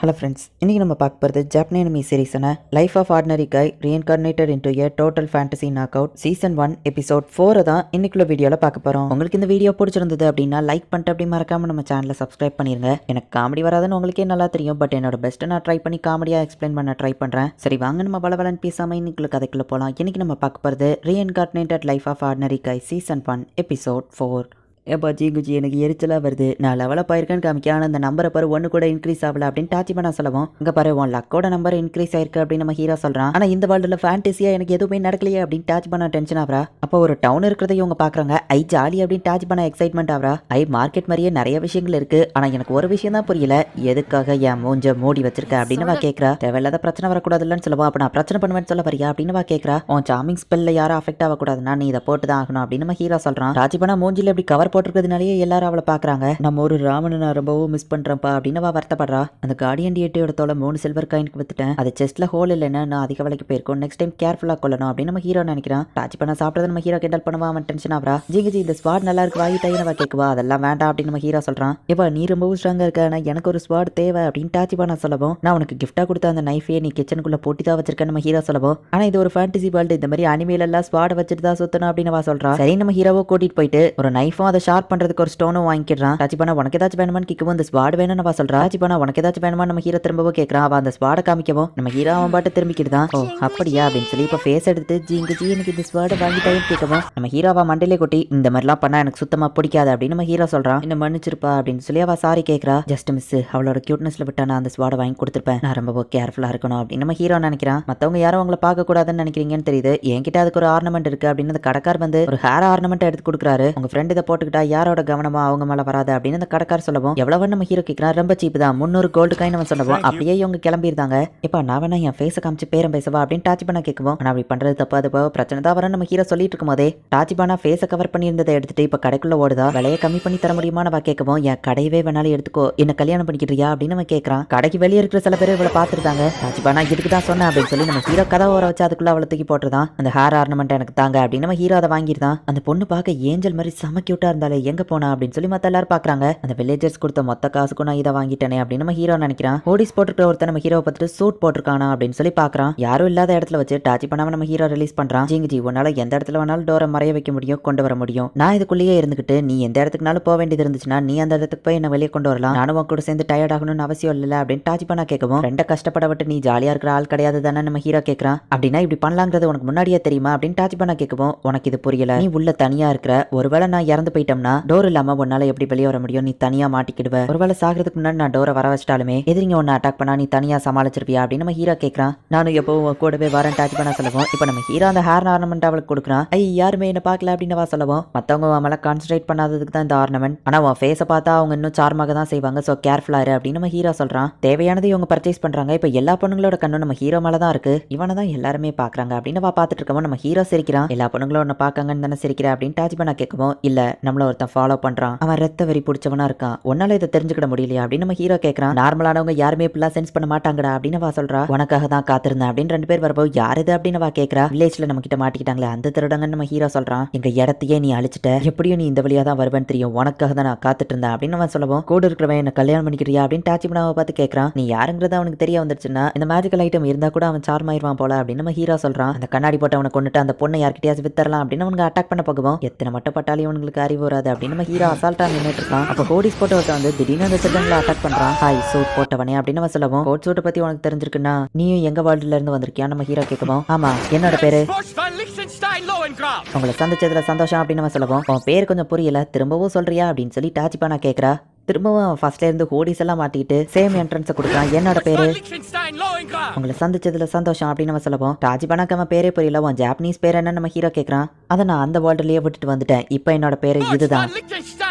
Hello friends, இன்றைக்கி நம்ம பார்க்க போகிறது ஜாப்பனீஸ் அனிமி சீரீஸான life of ordinary guy reincarnated into a total fantasy knock out season 1 episode 4 தான் இன்னைக்குள்ள வீடியோவில் பார்க்க போகிறோம். உங்களுக்கு இந்த வீடியோ பிடிச்சிருந்தது அப்படின்னா லைக் பண்ணிட்டு அப்படி மறக்காமல் நம்ம சேனலை சப்ஸ்கிரைப் பண்ணிருங்க. எனக்கு காமெடி வராதுன்னு உங்களுக்கே நல்லா தெரியும், பட் என்னோட பெஸ்ட்டை நான் ட்ரை பண்ணி காமெடியாக எக்ஸ்பிளைன் பண்ண ட்ரை பண்ணுறேன். சரி வாங்க நம்ம பலவலன் பேசாமல் இன்னைக்குள்ள கதைக்குள்ளே போகலாம். இன்றைக்கி நம்ம பார்க்க போகிறது reincarnated life of ordinary guy season 1 episode 4. ஏப்பா ஜிங்குச்சி, எனக்கு எரிச்சலாக வருது. நான் லெவலாக போயிருக்கேன்னு காமிக்க, ஆனால் அந்த நம்பரை பாரு ஒன்று கூட இன்க்ரீஸ் ஆகல அப்படின்னு டாச்சிபனா சொல்லவும், இங்கே பாரு உன் லக்கோட நம்பர் இன்க்ரீஸ் ஆயிருக்கு அப்படின்னு நம்ம ஹீரோ சொல்கிறான். ஆனால் இந்த வேர்ல்டில் ஃபேண்டசியாக எனக்கு எதுவுமே நடக்கலையே அப்படின்னு டாச்சிபனா டென்ஷன் ஆகிறா. அப்போ ஒரு டவுன் இருக்கிறத இவங்க பார்க்குறாங்க. ஐ ஜாலி அப்படின்னு டாச்சிபனா எக்ஸைட்மெண்ட் ஆகிறா. ஐ மார்க்கெட் மாதிரியே நிறைய விஷயங்கள் இருக்குது, ஆனால் எனக்கு ஒரு விஷயம் தான் புரியல, எதுக்காக என் மூஞ்ச மூடி வச்சிருக்க அப்படின்னு வா கேட்குறா. தேவையில்லாத பிரச்சனை வரக்கூடாதுன்னு சொல்லுவா. அப்போ நான் பிரச்சனை பண்ணுவேன்னு சொல்ல வரியா அப்படின்னு வா கேட்குறா. உன் சாமிங் ஸ்பெல்ல யாரும் அஃபெக்ட் ஆகக்கூடாதுன்னா நீ இதை போட்டு தான் ஆகணும் அப்படின்னு நம்ம ஹீரோ சொல்கிறான். டாச்சிபனா மூஞ்சில் எப்படி கவர் போட்டிருக்கிறதுனாலேயே எல்லாரும் அவளை பாக்குறாங்க. நம்ம ஒரு ராமனை நான் ரொம்பவும் மிஸ் பண்றேன்ப்பா அப்படின்னு அவ வருத்தப்படுறா. அந்த கார்டியன் டியேட்டியோட தோலை 3 சில்வர் காயினுக்கு வித்துட்டேன். அது செஸ்ட்ல ஹோல் இல்லைன்னா நான் அதிக விலைக்கு போயிருக்கோம். நெக்ஸ்ட் டைம் கேர்ஃபுல்லா கொள்ளணும் அப்படின்னு நம்ம ஹீரோ நினைக்கிறான். டாச்சிபனா சாப்பிட்டது நம்ம ஹீரோ கிண்டல் பண்ணுவா. அவன் டென்ஷன் ஆகிறா. ஜிங்கி இந்த ஸ்வாட் நல்லா இருக்கு வாங்கிட்டாயின்னு அவ கேட்குவா. அதெல்லாம் வேண்டாம் அப்படின்னு நம்ம ஹீரோ சொல்றான். இப்போ நீ ரொம்பவும் ஸ்ட்ராங்கா இருக்க, ஆனா எனக்கு ஒரு ஸ்வாட் தேவை அப்படின்னு டாச்சிபனா சொல்லவும், நான் உனக்கு கிஃப்டா கொடுத்த அந்த நைஃபே நீ கிச்சனுக்குள்ள போட்டி தான் வச்சிருக்கேன் நம்ம ஹீரோ சொல்லவும், ஆனா இது ஒரு ஃபேண்டசி வேர்ல்டு, இந்த மாதிரி அனிமேல எல்லாம் ஸ்வாட் வச்சுட்டு தான் சுத்தணும் அப்படின்னு அவ சொல்றா. சரி நம்ம ஹீரோவை கூட்டிட்டு போயிட்டு ஒரு நைஃபும் அதை ஷார்ப் பண்றதுக்கு ஒரு ஸ்டோனும் வாங்கிக்கிறான். டாச்சிபனா உனக்கு ஏதாச்சும் வேணுமான்னு கேட்கவும், அந்த ஸ்வாட் வேணும்னு அவ சொல்றா. டாச்சிபனா உனக்கு ஏதாச்சும் வேணுமா நம்ம ஹீரோ திரும்பவும் கேட்கறான். அவ அந்த ஸ்வாடை காமிக்கவும் நம்ம ஹீரோ அவன் பாட்டு திரும்பிக்கிட்டுதான். ஓ அப்படியா அப்படின்னு சொல்லி இப்ப ஃபேஸ் எடுத்து ஜிங்கு எனக்கு இந்த ஸ்வாடை வாங்கிட்டாயும் கேட்கவும், நம்ம ஹீரோவா மண்டையிலே கொட்டி இந்த மாதிரிலாம் பண்ணா எனக்கு சுத்தமா பிடிக்காது அப்படின்னு நம்ம ஹீரோ சொல்றான். என்ன மன்னிச்சிருப்பா அப்படின்னு சொல்லி அவ சாரி கேட்கறா. ஜஸ்ட் மிஸ், அவளோட கியூட்னஸ்ல விட்டா நான் அந்த ஸ்வாடை வாங்கி கொடுத்துருப்பேன். நான் ரொம்ப கேர்ஃபுல்லா இருக்கணும் அப்படின்னு நம்ம ஹீரோ நினைக்கிறான். மத்தவங்க யாரும் அவங்கள பார்க்க கூடாதுன்னு நினைக்கிறீங்கன்னு தெரியுது. என்கிட்ட அதுக்கு ஒரு ஆர்னமெண்ட் இருக்கு அப்படின்னு அந்த கடைக்கார் வந்து ஒரு ஹேர் ஆர்னமெண்ட் எடுத்து கொடுக்குறாரு. உங்க ஃப்ரெண்ட் இதை போட்டுக்கிட்டா யாரோட கவனமா அவங்க மேல வராது அப்படின்னு அந்த கடைக்கார் சொல்லவும், எவ்வளவு நம்ம ஹீரோ கேட்கிறான். ரொம்ப சீப் தான், 300 கோல்டு காயின் அவன் சொல்லவும், அப்படியே இவங்க கிளம்பியிருந்தாங்க. இப்ப நான் வேணா என் ஃபேஸை காமிச்சு பேரம் பேசவா அப்படின்னு டாச்சிபனா கேட்கவும், நான் அப்படி பண்றது தப்பு, அது பிரச்சனை தான் வர நம்ம ஹீரோ சொல்லிட்டு இருக்கும் போதே டாச்சிபனா ஃபேஸை கவர் பண்ணியிருந்ததை எடுத்துட்டு இப்ப கடைக்குள்ள ஓடுதா. விலையை கம்மி பண்ணி தர முடியுமா நம்ம கேட்கவும், என் கடையவே வேணாலும் எடுத்துக்கோ, என்ன கல்யாணம் பண்ணிக்கிறியா அப்படின்னு நம்ம கேட்கறான். கடைக்கு வெளியே இருக்கிற சில பேர் இவளை பார்த்துருந்தாங்க. டாச்சிபனா இதுக்கு தான் சொன்னேன் அப்படின்னு சொல்லி நம்ம ஹீரோ கதை ஓர வச்சு அதுக்குள்ள அவளை தூக்கி போட்டுருதான். அந்த ஹேர் ஆர்னமெண்ட் எனக்கு தாங்க அப்படின்னு நம்ம ஹீரோ அதை வாங்கிருந்தான். அந்த பொண்ணு பார்க்க ஏஞ்சல் மாதிரி செம கியூட்டா இருந்தாலே, எங்க போனா அப்படின்னு சொல்லி மத்த எல்லாரும் பாக்குறாங்க. அந்த வில்லேஜர்ஸ் கொடுத்த மொத்த காசுக்கும் நான் இதை வாங்கிட்டேனே அப்படின்னு நம்ம ஹீரோ நினைக்கிறான். ஹோடிஸ் போட்டுருக்க ஒருத்தர் நம்ம ஹீரோ பார்த்துட்டு சூட் போட்டிருக்கானா அப்படின்னு சொல்லி பாக்குறான். யாரும் இல்லாத இடத்துல வச்சு டாச்சிபனாவை நம்ம ஹீரோ ரிலீஸ் பண்றான். ஜிங்கி உன்னால எந்த இடத்துல வேணாலும் டோரை மறைய வைக்க முடியும், கொண்டு வர முடியும். நான் இதுக்குள்ளேயே இருந்துகிட்டு நீ எந்த இடத்துக்குனாலும் போக வேண்டியது இருந்துச்சுன்னா நீ அந்த இடத்துக்கு போய் என்ன வெளியே கொண்டு வரலாம். நானும் கூட சேர்ந்து டயர்ட் ஆகணும்னு அவசியம் இல்ல அப்படின்னு டாச்சிபனா கேட்கவும், ரெண்ட கஷ்டப்பட விட்டு நீ ஜாலியா இருக்கிற ஆள் கிடையாது தானே நம்ம ஹீரோ கேட்கறான். அப்படின்னா இப்படி பண்ணலாங்கிறது உனக்கு முன்னாடியே தெரியுமா அப்படின்னு டாச்சிபனா கேட்கவும், உனக்கு இது புரியல, நீ உள்ள தனியா இருக்கிற, ஒருவேளை நான் இறந்து போயிட்டோம்னா டோர் இல்லாம உன்னால எப்படி வெளியே வர முடியும், நீ தனியா மாட்டிக்கிடுவ. ஒருவேளை சாகிறதுக்கு முன்னாடி நான் டோரை வர வச்சிட்டாலுமே எதிரிங்க ஒன்னு அட்டாக் பண்ணா நீ தனியா சமாளிச்சிருப்பியா அப்படின்னு நம்ம ஹீரோ கேட்கறான். நானும் எப்பவும் கூடவே வரேன் டாச்சிபனா சொல்லவும், இப்ப நம்ம ஹீரோ அந்த ஹேர் ஆர்னமெண்ட் அவளுக்கு கொடுக்குறான். ஐ யாருமே என்ன பார்க்கல அப்படின்னு வா சொல்லவும், மத்தவங்க மேல கான்சென்ட்ரேட் பண்ணாததுக்கு தான் இந்த ஆர்னமெண்ட், ஆனா உன் ஃபேஸை பார்த்தா அவங்க இன்னும் சார்மாக தான் செய்வாங்க, சோ கேர்ஃபுல்லா இரு அப்படின்னு நம்ம ஹீரோ சொல்றான். தேவையானது இவங்க பர்ச்சேஸ் பண்றாங்க. இப்ப எல்லா பொண்ணுங்களோட கண்ணும் நம்ம ஹீரோ மேல தான் இருக்கு, இவனை தான் எல்லாருமே பாக்குறாங்க அப்படின்னு வா பார்த்துட்டு இருக்கவும் நம்ம ஹீரோ சிரிக்கிறான். எல்லா பொண்ணுங்களும் ஒன்னு பாக்காங்கன்னு தானே சிரிக்கிற அப்படின்னு டாச்சிபனா கேட்கவும், இல்ல நம்மள ஒருத்தன் ஃபாலோ பண்றான், அவன் ரத்த வெறி பிடிச்சவனா இருக்கான், உன்னால இதை தெரிஞ்சுக்கிட முடியலையா அப்படின்னு நம்ம ஹீரோ கேட்கறான். நார்மலானவங்க யாருமே இப்பெல்லாம் சென்ஸ் பண்ண மாட்டாங்கடா அப்படின்னு வா சொல்றா. உனக்காக தான் காத்திருந்தேன் அப்படின்னு 2 பேர் வரப்போ, யார் இது அப்படின்னு வா கேட்கறா. வில்லேஜ்ல நம்ம கிட்ட மாட்டிக்கிட்டாங்களே அந்த திருடங்கன்னு நம்ம ஹீரோ சொல்றான். எங்க இடத்தையே நீ அழிச்சிட்ட, எப்படியும் நீ இந்த வழியா தான் வருவேன்னு தெரியும், உனக்காக தான் நான் காத்துட்டு இருந்தேன் அப்படின்னு அவன் சொல்லவும், கூட இருக்கிறவன் என்ன கல்யாணம் பண்ணிக்கிறியா அப்படின்னு டாச்சிபனாவை பார்த்து கேட்கறான். நீ யாருங்கிறது அவனுக்கு தெரிய வந்துருச்சுன்னா இந்த மேஜிக்கல் ஐட்டம் இருந்தா கூட அவன் சார்மாயிருவான் போல அப்படின்னு நம்ம ஹீரோ சொல்றான். அந்த கண்ணாடி போட்டு அவனை கொண்டுட்டு அந்த பொண்ணை யார்கிட்டயாவது வித்தரலாம் அப்படின்னு அவனுக்கு அட்டாக் பண்ண போகவும், எத்தனை மட்டும் பட்டாலும் இவனுக்கு அறிவு வராது அப்படின்னு நம்ம ஹீரோ அசால்ட்டா நின்னுட்டு இருக்கான். அப்போ ஹோடிஸ் போட்டு ஒருத்தன் வந்து திடீர்னு அந்த திருடங்களை அட்டாக் பண்றான். ஹாய் சூட் போட்டவனே அப்படின்னு அவன் சொல்லவும், கோட் சூட்டை பத்தி உனக்கு தெரிஞ்சிருக்குன்னா நீயும் எங்க வேர்ல்டுல இருந்து வந்திருக்கியா நம்ம ஹீரோ கேட்கவும், ஆமா என்னோட பேரு உங்களை சந்திச்சதுல சந்தோஷம் அப்படின்னு அவன் சொல்லவும், உன் பேர் கொஞ்சம் புரியல திரும்பவும் சொல்றியா அப்படின்னு சொல்லி டாச்சிபனா கேட்கறா. திரும்பவும் ஃபர்ஸ்ட்ல இருந்து ஹோடிஸ் எல்லாம் மாட்டிக்கிட்டு சேம் என்ட்ரன்ஸ் கொடுக்குறான். என்னோட பேரு உங்களை சந்திச்சதுல சந்தோஷம் அப்படின்னு அவன் சொல்லவும், டாச்சிபனாக்கு அவன் பேரே புரியல. உன் ஜாப்பனீஸ் பேர் என்ன நம்ம ஹீரோ கேட்கறான். அதை நான் அந்த வேர்ல்டுலயே விட்டுட்டு வந்துட்டேன், இப்போ என்னோட பேரு இதுதான்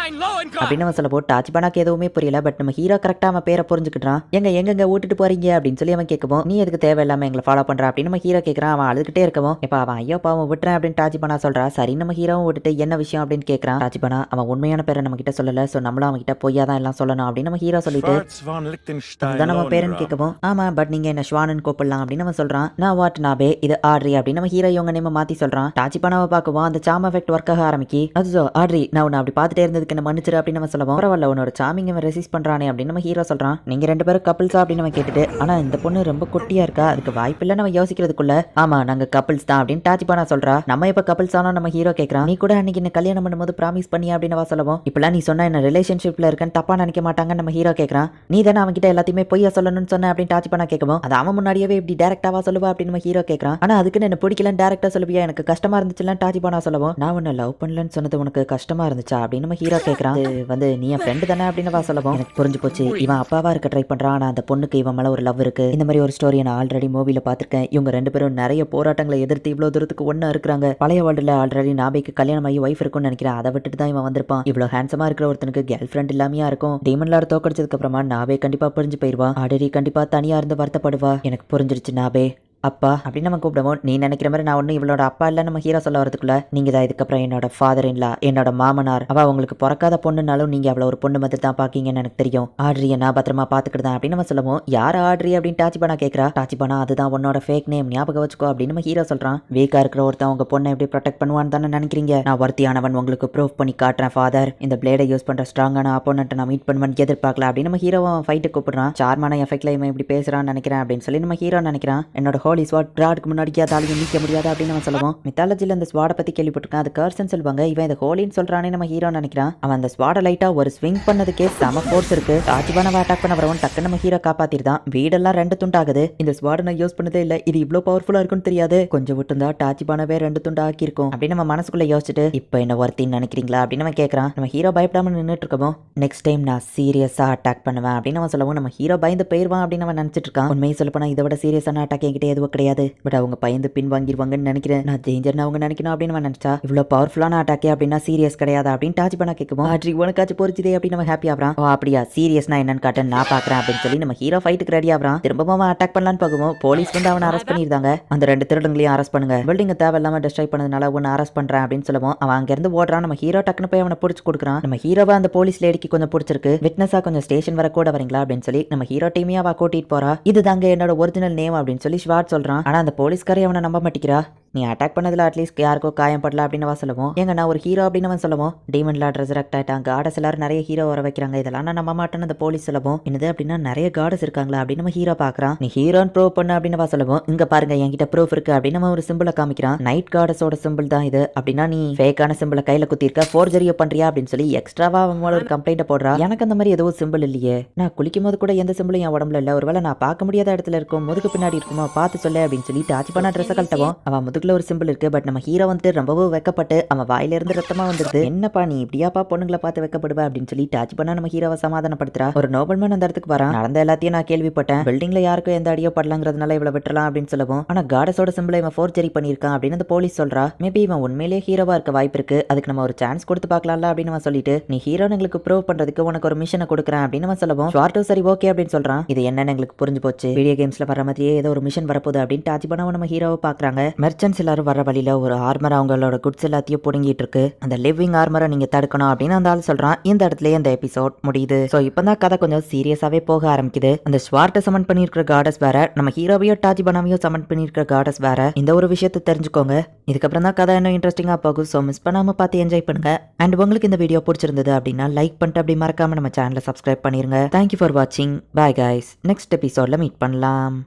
அப்படின்னு அவன் சொல்லப்போ டாச்சிபனாக்கு எதுவுமே புரியல. பட் நம்ம ஹீரோ கரெக்டா அவன் பேரை புரிஞ்சுக்கிட்டான். எங்க விட்டுட்டு போறீங்க அப்படின்னு சொல்லி அவன் கேட்கவும், நீ எதுக்கு தேவையில்லாம எங்களை ஃபாலோ பண்ற அப்படின்னு நம்ம ஹீரோ கேட்கறான். அவன் அழுதுகிட்டே இருக்கவும், இப்ப அவன் ஐயோ பாவம் விட்டுறேன் அப்படின்னு டாச்சிபனா சொல்றா. சரி நம்ம ஹீரோவும் விட்டுட்டு என்ன விஷயம் அப்படின்னு கேட்கறான். டாச்சிபனா அவன் உண்மையான பேரை நம்ம கிட்ட சொல்லல, சோ நம்மளும் அவன் கிட்ட பொய்யா தான் எல்லாம் சொல்லணும் அப்படின்னு நம்ம ஹீரோ சொல்லிட்டு, அதுதான் நம்ம பேருன்னு கேட்கவும், ஆமா பட் நீங்க என்ன ஸ்வானன் கூப்பிடலாம் அப்படின்னு அவன் சொல்றான். நான் வாட் நாபே இது ஆட்ரி அப்படின்னு நம்ம ஹீரோ இவங்க நேம மாத்தி சொல்றான். டாச்சிபனாவை பார்க்கவும் அந்த சாம் எஃபெக்ட் ஒர்க் ஆக ஆரம்பிக்கி, அது ஆட்ரி நான் உன்னை அப்படி பார்த்துட்டே இருந்ததுக்கு என்ன மன்னிச்சிரு முடிச்சிரு அப்படின்னு நம்ம சொல்லவும், பரவாயில்ல உன்னோட சாமிங் அவன் ரெசிஸ்ட் பண்றானே அப்படின்னு நம்ம ஹீரோ சொல்றான். நீங்க 2 பேரும் கப்பிள்ஸா அப்படின்னு நம்ம கேட்டுட்டு, ஆனா இந்த பொண்ணு ரொம்ப குட்டியா இருக்கா, அதுக்கு வாய்ப்பில்லை நம்ம யோசிக்கிறதுக்குள்ள, ஆமா நாங்க கப்பிள்ஸ் தான் அப்படின்னு டாச்சிபானா சொல்றா. நம்ம இப்ப கப்பிள்ஸ் ஆனா நம்ம ஹீரோ கேக்குறான். நீ கூட அன்னைக்கு என்ன கல்யாணம் பண்ணும்போது ப்ராமிஸ் பண்ணி அப்படின்னு அவ சொல்லவும், இப்பெல்லாம் நீ சொன்னா என்ன ரிலேஷன்ஷிப்ல இருக்கேன்னு தப்பா நினைக்க மாட்டாங்கன்னு நம்ம ஹீரோ கேக்குறான். நீ தானே அவன்கிட்ட எல்லாத்தையுமே பொய்யா சொல்லணும்னு சொன்ன அப்படின்னு டாச்சிபானா கேட்கவும், அது அவன் முன்னாடியே இப்படி டேரக்டாவா சொல்லுவா அப்படின்னு நம்ம ஹீரோ கேக்குறான். ஆனா அதுக்குன்னு என்ன பிடிக்கலன்னு டேரக்டா சொல்லுவியா, எனக்கு கஷ்டமா இருந்துச்சுல டாச்சிபானா சொல்லவும், நான் உன்னை லவ் பண்ணலன்னு சொன்னது உனக்கு கஷ்டமா இருந்துச்சா அப்படின்னு நம்ம ஹீரோ கேக்குறான். நீ என் ஃப்ரெண்டு தானே அப்படின்னு சொல்லவும், எனக்கு புரிஞ்சு போச்சு இவன் அப்பாவா இருக்க ட்ரை பண்றான், ஆனா அந்த பொண்ணுக்கு இவன் மேல ஒரு லவ் இருக்கு. இந்த மாதிரி ஒரு ஸ்டோரியை நான் ஆல்ரெடி மூவில பாத்திருக்கேன். இவங்க 2 பேரும் நிறைய போராட்டங்களை எதிர்த்து இவ்வளவு தூரத்துக்கு ஒண்ணா இருக்கிறாங்க. பழைய வேர்ல்டுல ஆல்ரெடி நாபேக்கு கல்யாணம் ஆகி வைஃப் இருக்கும்னு நினைக்கிறேன். அதை விட்டுட்டு தான் இவன் வந்திருப்பான். இவ்வளவு ஹேண்ட்ஸமா இருக்கிற ஒருத்தனுக்கு கேர்ள் ஃப்ரெண்ட் இல்லாமையா இருக்கும். டீமன் லார்ட் தோக்கடிச்சதுக்கு அப்புறமா நாபே கண்டிப்பா புரிஞ்சு போயிருவா. ஆடரி கண்டிப்பா தனியா இருந்து வருத்தப்படுவா. எனக்கு புரிஞ்சிருச்சு நாபே அப்பா அப்படின்னு நம்ம கூப்பிடுவோம். நீ நினைக்கிற மாதிரி நான் ஒன்றும் இவளோட அப்பா இல்லை நம்ம ஹீரோ சொல்ல வரதுக்குள்ள, நீங்க தான் இதுக்கப்புறம் என்னோட ஃபாதர் இன்லா, என்னோட மாமனார். அவ உங்களுக்கு பிறக்காத பொண்ணுனாலும் நீங்க அவளை ஒரு பொண்ணு மாதிரி தான் பாக்கீங்கன்னு எனக்கு தெரியும். ஆட்ரியை நான் பத்திரமா பாத்துக்கிட்டேன் அப்படின்னு நம்ம சொல்லுவோம். யார் ஆட்ரி அப்படின்னு டாச்சிபானா கேட்கறா. டாச்சிபானா அதுதான் உன்னோட ஃபேக் நேம், ஞாபகம் வச்சுக்கோ அப்படின்னு நம்ம ஹீரோ சொல்றான். வீக்கா இருக்கிற ஒருத்தன் உங்க பொண்ணை எப்படி ப்ரொடெக்ட் பண்ணுவான்னு தானே நினைக்கிறீங்க. நான் ஒருத்தியானவன் உங்களுக்கு ப்ரூவ் பண்ணி காட்டுறேன் ஃபாதர். இந்த பிளேடை யூஸ் பண்ற ஸ்ட்ராங்கான அப்போனன்ட் நான் மீட் பண்ணுவேன்னு எதிர்பார்க்கல அப்படின்னு நம்ம ஹீரோ ஃபைட்டு கூப்பிடுறான். சார்மான எஃபெக்ட்ல இவன் இப்படி பேசுறான்னு நினைக்கிறேன் அப்படின்னு சொல்லி நம்ம ஹீரோ நினைக்கிறான். என்னோட ஹோலி ஸ்வாட் பிராட் முன்னாடி அதாலையும் நீக்க முடியாது அப்படின்னு நம்ம சொல்லுவோம். மித்தாலஜில அந்த ஸ்வாட பத்தி கேள்விப்பட்டிருக்கேன், அது கர்ஸ்ன்னு சொல்லுவாங்க. இவன் இந்த ஹோலின்னு சொல்றானே நம்ம ஹீரோ நினைக்கிறான். அவன் அந்த ஸ்வாட லைட்டா ஒரு ஸ்விங் பண்ணதுக்கே செம ஃபோர்ஸ் இருக்கு. டாச்சிபானாவை அட்டாக் பண்ண வரவன் டக்குன்னு நம்ம ஹீரோ காப்பாத்திருந்தான். வீடெல்லாம் 2 துண்டாகுது. இந்த ஸ்வாட நான் யூஸ் பண்ணதே இல்ல, இது இவ்வளவு பவர்ஃபுல்லா இருக்குன்னு தெரியாது. கொஞ்சம் விட்டுந்தா டாச்சிபானாவே 2 துண்டா ஆக்கியிருக்கும் அப்படின்னு நம்ம மனசுக்குள்ள யோசிச்சுட்டு, இப்போ என்ன ஒருத்தின்னு நினைக்கிறீங்களா அப்படின்னு நம்ம கேட்கறான். நம்ம ஹீரோ பயப்படாம நின்றுட்டு இருக்கோம். நெக்ஸ்ட் டைம் நான் சீரியஸா அட்டாக் பண்ணுவேன் அப்படின்னு நம்ம சொல்லவும், நம்ம ஹீரோ பயந்து போயிருவான் அப்படின்னு நம்ம நினைச்சிட்டு இருக்கான். உண்மையை சொல்ல போனா இதை விட சீரியஸான அட்டாக் என்கிட்ட எதுவும் கிடையாது. பட் அவங்க பயந்து பின் வாங்கிடுவாங்கன்னு நினைக்கிறேன். நான் டேஞ்சர்னு அவங்க நினைக்கணும் அப்படின்னு நினைச்சா, இவ்வளவு பவர்ஃபுல்லான அட்டாக்கே அப்படின்னா சீரியஸ் கிடையாது அப்படின்னு டாச்சிபானா கேட்கும். ஆட்ரி உனக்காச்சும் போரிச்சுதே அப்படின்னு நம்ம ஹாப்பி ஆகிறான். அப்படியா சீரியஸ்னா என்னன்னு காட்டுன்னு நான் பாக்குறேன் அப்படின்னு சொல்லி நம்ம ஹீரோ ஃபைட்டுக்கு ரெடி ஆகிறான். திரும்பவும் அவன் அட்டாக் பண்ணலான்னு பார்க்கும்போது போலீஸ் வந்து அவனை அரெஸ்ட் பண்ணிருந்தாங்க. அந்த 2 திருடங்களையும் அரெஸ்ட் பண்ணுங்க, பில்டிங் தேவையில்லாம டிஸ்ட்ராய் பண்ணதுனால உன்னை அரெஸ்ட் பண்றேன் அப்படின்னு சொல்லுவோம். அவன் அங்க இருந்து ஓடுறான். நம்ம ஹீரோ டக்குன்னு போய் அவனை பிடிச்சு கொடுக்குறான். நம்ம ஹீரோவா அந்த போலீஸ் லேடிக்கு கொஞ்சம் பிடிச்சிருக்கு. விட்னஸா கொஞ்சம் ஸ்டேஷன் வர கூட வரீங்களா அப்படின்னு சொல்லி நம்ம ஹீரோ டீமையா அவ கூட்டிட்டு போறா. இதுதாங்க என்னோட ஒரிஜினல் நேம் அப்படின்னு சொல்லி ஸ்வாட் சொல்றான். ஆனா அந்த போலீஸ்காரை அவனை நம்ப மாட்டேங்கிறா. நீ அட்டாக் பண்ணதுல அட்லீஸ்ட் யாருக்கோ காயம் படல அப்படின்னு சொல்லுவோம். ஏங்க நான் ஒரு ஹீரோ அப்படின்னு சொல்லுவோம். டீமன் லார்ட் ரெசரக்ட் ஆயிட்டாங்க. காடஸ் எல்லாரும் நிறைய ஹீரோ வர வைக்கிறாங்க. இதெல்லாம் நான் நம்ப மாட்டேன்னு அந்த போலீஸ் சொல்லுவோம். என்னது அப்படின்னா நிறைய காடஸ் இருக்காங்களா அப்படின்னு நம்ம ஹீரோ பாக்குறான். நீ ஹீரோன்னு ப்ரூவ் பண்ண அப்படின்னு சொல்லுவோம். இங்க பாருங்க என்கிட்ட ப்ரூஃப் இருக்கு அப்படின்னு நம்ம ஒரு சிம்பிளை காமிக்கிறான். நைட் காடஸோட சிம்பிள் தான் இது. அப்படின்னா நீ ஃபேக்கான சிம்பிளை கையில குத்திருக்க, ஃபோர்ஜரியை பண்றியா அப்படின்னு சொல்லி எக்ஸ்ட்ராவா அவங்களோட ஒரு கம்ப்ளைண்ட் போடுறா. எனக்கு அந்த மாதிரி எதுவும் சிம்பிள் இல்லையே, நான் குளிக்கும் போது கூட எந்த சிம்பிளும் என் உடம்புல இல்ல. ஒருவேளை நான் பார்க்க முடியாத இடத்துல இருக்கும், முதுகு பின்னாடி இருக்குமா பார்த்து சொல்ல அப்படின்னு சொல்லி டாச்சிபானா ட்ரெஸ் கழட்டவும் அவன் முதுகுல ஒரு சிம்பிள் இருக்கு. பட் நம்ம ஹீரோ வந்து ரொம்பவும் வெக்கப்பட்டு அவன் வாயில இருந்து ரத்தமா வந்துருது. என்னப்பா நீ இப்படியாப்பா பொண்ணுங்களை பார்த்து வெக்கப்படுவா அப்படின்னு சொல்லி டாச்சிபானா நம்ம ஹீரோவை சமாதானப்படுத்துறா. ஒரு நோபல்மேன் அந்த இடத்துக்கு வரான். நடந்த எல்லாத்தையும் நான் கேள்விப்பட்டேன். பில்டிங்ல யாருக்கும் எந்த அடியோ படலங்கிறதுனால இவ்வளவு விட்டுறலாம் அப்படின்னு சொல்லுவோம். ஆனா காடஸோட சிம்பிளை இவன் ஃபோர்ஜரி பண்ணியிருக்கான் அப்படின்னு அந்த போலீஸ் சொல்றா. மேபி இவன் உண்மையிலேயே ஹீரோவா இருக்க வாய்ப்பு இருக்கு, அதுக்கு நம்ம ஒரு சான்ஸ் கொடுத்து பார்க்கலாம்ல அப்படின்னு அவன் சொல்லிட்டு, நீ ஹீரோன்னு எங்களுக்கு ப்ரூவ் பண்றதுக்கு உனக்கு ஒரு மிஷனை கொடுக்குறேன் அப்படின்னு அவன் சொல்லுவோம். ஷார்ட்டோ சரி ஓகே அப்படின்னு சொல்றான். இது என்னன்னு எங்களுக்கு புரிஞ்சு போச்சு, வீடியோ கேம்ஸ்ல வர மாதிரியே ஏதோ ஒரு மிஷன் வரப்போகுது அப்படின்னு டாச்சிபானாவை நம்ம ஹீரோவை பாக்குறாங்க. மெர்ச்சன்ட்ஸ் எல்லாரும் வர வழியில ஒரு ஆர்மர் அவங்களோட குட்ஸ் எல்லாத்தையும் புடுங்கிட்டு இருக்கு. அந்த லிவிங் ஆர்மரை நீங்க தடுக்கணும் அப்படின்னு அந்த ஆள் சொல்றான். இந்த இடத்துல இந்த எபிசோட் முடியுது. சோ இப்பதான் கதை கொஞ்சம் சீரியஸாவே போக ஆரம்பிக்குது. அந்த ஸ்வார்ட்டை சமன் பண்ணிருக்கிற காடஸ் வேற, நம்ம ஹீரோவையோ டாச்சிபானாவையோ சமன் பண்ணிருக்கிற காடஸ் வேற. இந்த ஒரு விஷயத்தை தெரிஞ்சுக்கோங்க. இதுக்கப்புறம் தான் கதை இன்னும் இன்ட்ரெஸ்டிங்கா போகும். ஸோ மிஸ் பண்ணாம பார்த்து என்ஜாய் பண்ணுங்க. அண்ட் உங்களுக்கு இந்த வீடியோ பிடிச்சிருந்தது அப்படின்னா லைக் பண்ணிட்டு அப்படி மறக்காம நம்ம சேனலை சப்ஸ்கிரைப் பண்ணிருங்க. தேங்க்யூ ஃபார் வாட்சிங். Bye guys. நெக்ஸ்ட் எபிசோட்ல மீட் பண்ணலாம்.